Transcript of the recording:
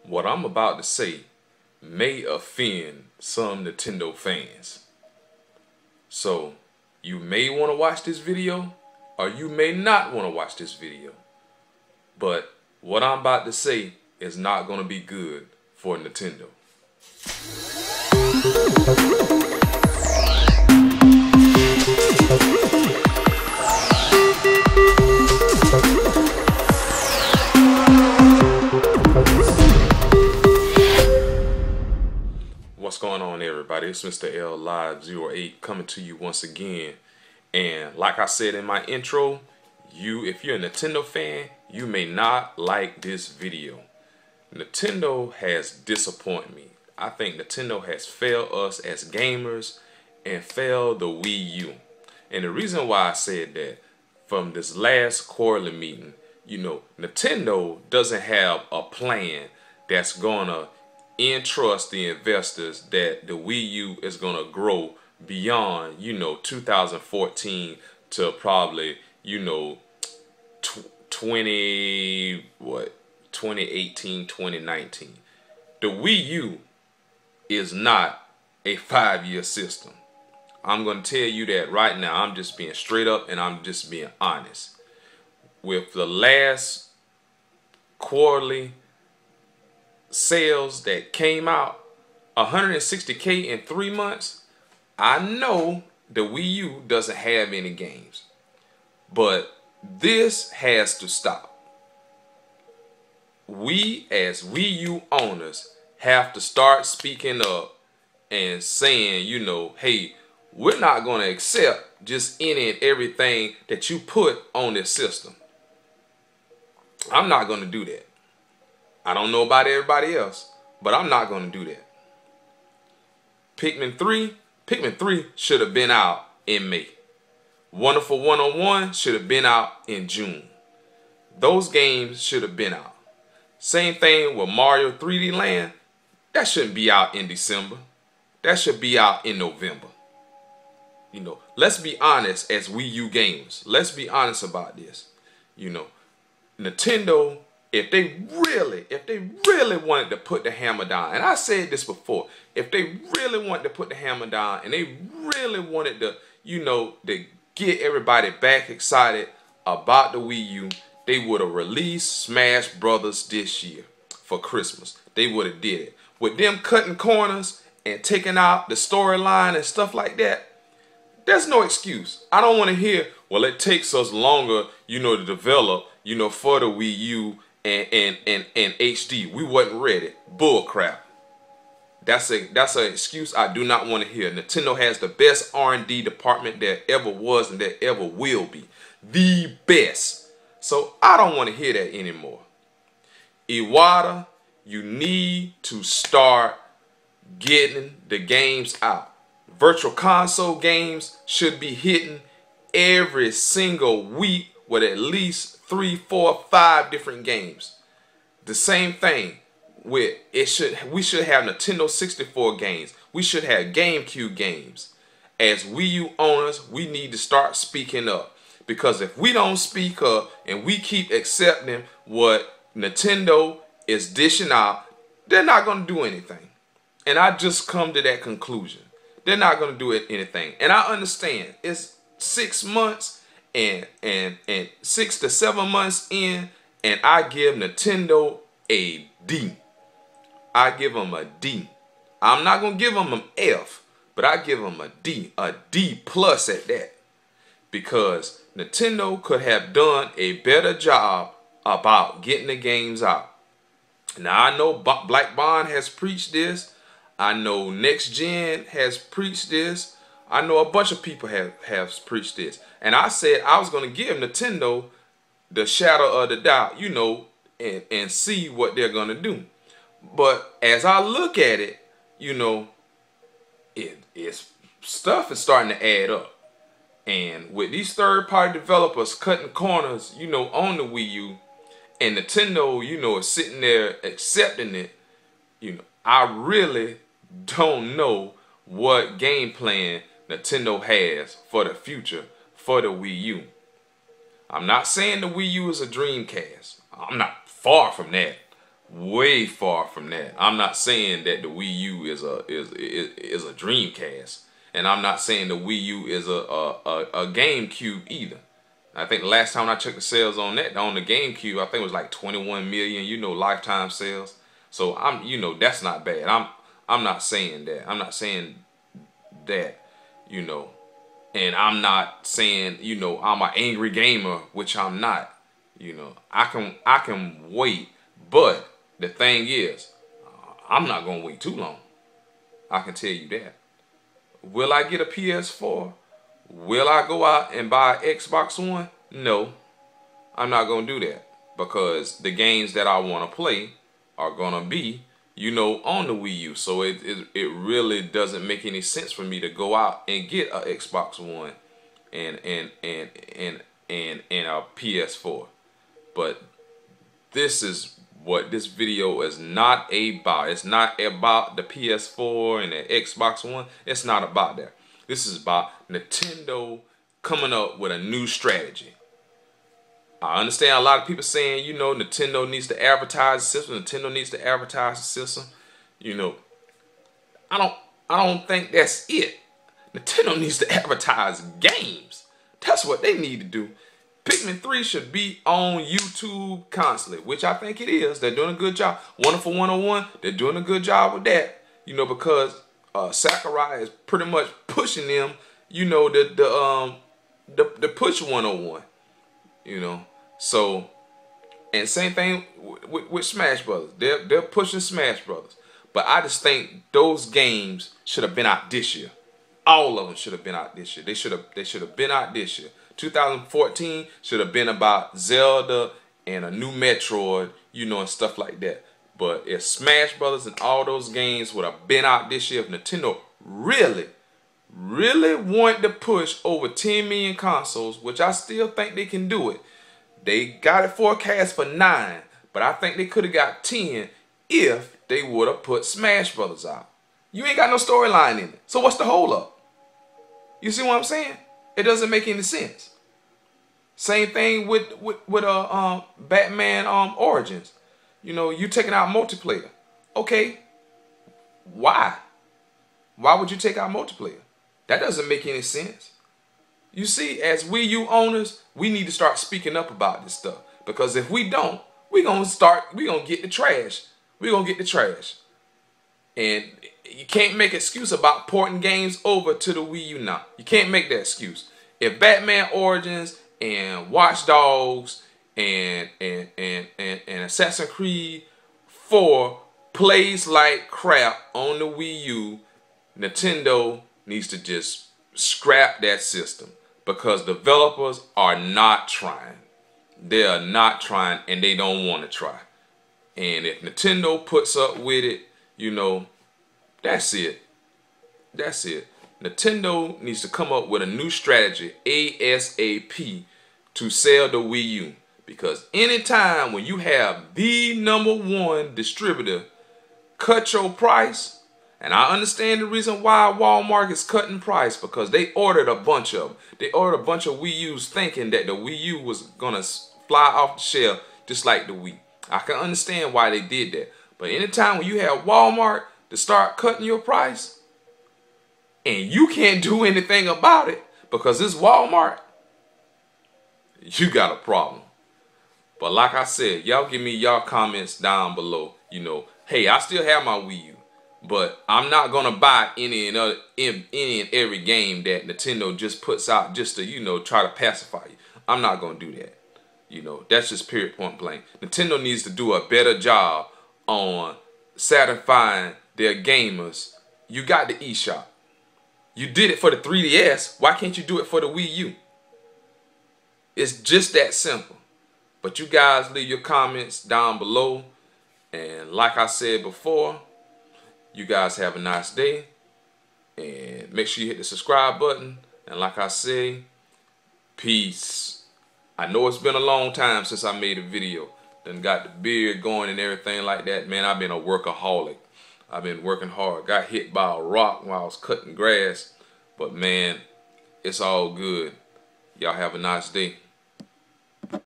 What I'm about to say may offend some Nintendo fans. So you may want to watch this video or you may not want to watch this video. But what I'm about to say is not going to be good for Nintendo. What's going on, everybody? It's Mr. L Live 08 coming to you once again. And like I said in my intro, if you're a Nintendo fan, you may not like this video. Nintendo has disappointed me. I think Nintendo has failed us as gamers and failed the Wii U. And the reason why I said that, from this last quarterly meeting, Nintendo doesn't have a plan that's gonna entrust the investors that the Wii U is gonna grow beyond 2014 to probably 2018, 2019. The Wii U is not a 5-year system. I'm going to tell you that right now. I'm just being straight up and I'm just being honest. With the last quarterly sales that came out, 160K in 3 months, I know the Wii U doesn't have any games. But this has to stop. We as Wii U owners have to start speaking up and saying, hey, we're not going to accept just any and everything that you put on this system. I'm not going to do that. I don't know about everybody else, but I'm not going to do that. Pikmin 3 should have been out in May. Wonderful 101 should have been out in June. Those games should have been out. Same thing with Mario 3D Land. That shouldn't be out in December. That should be out in November. Let's be honest as Wii U gamers. Let's be honest about this. Nintendo, if they really wanted to put the hammer down, and I said this before, if they really wanted to put the hammer down and they really wanted to, to get everybody back excited about the Wii U, they would have released Smash Brothers this year for Christmas. They would have did it. With them cutting corners and taking out the storyline and stuff like that, there's no excuse. I don't want to hear, well, it takes us longer, to develop, for the Wii U and HD. We wasn't ready. Bull crap. That's an excuse I do not want to hear. Nintendo has the best R&D department there ever was and that ever will be. The best. So I don't want to hear that anymore. Iwata, you need to start getting the games out. Virtual console games should be hitting every single week with at least 3, 4, 5 different games. The same thing with we should have Nintendo 64 games. We should have GameCube games. As Wii U owners, we need to start speaking up. Because if we don't speak up and we keep accepting what Nintendo is dishing out, they're not going to do anything. And I just come to that conclusion. They're not going to do anything. And I understand it's 6 months and 6 to 7 months in, and I give Nintendo a D. I give them a D. I'm not going to give them an F, but I give them a D plus at that. Because Nintendo could have done a better job about getting the games out. Now I know Black Bond has preached this. I know Next Gen has preached this. I know a bunch of people have preached this. And I said I was going to give Nintendo the shadow of the doubt, and see what they're going to do. But as I look at it, stuff is starting to add up. And with these third-party developers cutting corners, on the Wii U, and Nintendo, is sitting there accepting it, I really don't know what game plan Nintendo has for the future for the Wii U. I'm not saying the Wii U is a Dreamcast. I'm not far from that. Way far from that. I'm not saying that the Wii U is a Dreamcast, and I'm not saying the Wii U is a GameCube either. I think the last time I checked the sales on that, on the GameCube, I think it was like 21 million, you know, lifetime sales. So you know, that's not bad. I'm not saying that. I'm not saying that, you know, and I'm not saying, you know, I'm an angry gamer, which I'm not. You know, I can wait, but the thing is, I'm not gonna wait too long. I can tell you that. Will I get a PS4? Will I go out and buy an Xbox One? No, I'm not gonna do that, because the games that I want to play are gonna be, you know, on the Wii U. So it really doesn't make any sense for me to go out and get a Xbox One and a PS4. But this is what this video is not about. It's not about the PS4 and the Xbox One. It's not about that. This is about Nintendo coming up with a new strategy. I understand a lot of people saying, you know, Nintendo needs to advertise the system. Nintendo needs to advertise the system. You know, I don't think that's it. Nintendo needs to advertise games. That's what they need to do. Pikmin 3 should be on YouTube constantly, which I think it is. They're doing a good job. Wonderful 101, they're doing a good job with that. You know, because Sakurai is pretty much pushing them, you know, the push 101. You know, so, and same thing with Smash Brothers. They're pushing Smash Brothers. But I just think those games should have been out this year. All of them should have been out this year. They should have been out this year. 2014 should have been about Zelda and a new Metroid, you know, and stuff like that. But if Smash Brothers and all those games would have been out this year, if Nintendo really wanted to push over 10 million consoles, which I still think they can do it. They got it forecast for 9, but I think they could have got 10 if they would have put Smash Brothers out. You ain't got no storyline in it. So what's the hold up? You see what I'm saying? It doesn't make any sense. Same thing with Batman Origins. You know, you taking out multiplayer. Okay. Why? Why would you take out multiplayer? That doesn't make any sense. You see, as Wii U owners, we need to start speaking up about this stuff. Because if we don't, we're going to get the trash. We're going to get the trash. And you can't make an excuse about porting games over to the Wii U now. You can't make that excuse. If Batman Origins and Watch Dogs and Assassin's Creed 4 plays like crap on the Wii U, Nintendo needs to just scrap that system, because developers are not trying. They are not trying, and they don't want to try. And if Nintendo puts up with it, you know, that's it. That's it. Nintendo needs to come up with a new strategy ASAP to sell the Wii U. Because anytime when you have the #1 distributor cut your price, and I understand the reason why Walmart is cutting price, because they ordered a bunch of them. They ordered a bunch of Wii U's thinking that the Wii U was going to fly off the shelf just like the Wii. I can understand why they did that. But anytime when you have Walmart to start cutting your price, and you can't do anything about it because it's Walmart, you got a problem. But like I said, y'all give me y'all comments down below. You know, hey, I still have my Wii U, but I'm not gonna buy any and every game that Nintendo just puts out just to, you know, try to pacify you. I'm not gonna do that. You know, that's just period, point blank. Nintendo needs to do a better job on satisfying their gamers. You got the eShop. You did it for the 3DS. Why can't you do it for the Wii U? It's just that simple. But you guys leave your comments down below. And like I said before, you guys have a nice day. And make sure you hit the subscribe button. And like I say, peace. I know it's been a long time since I made a video. Done got the beard going and everything like that. Man, I've been a workaholic. I've been working hard. Got hit by a rock while I was cutting grass. But man, it's all good. Y'all have a nice day.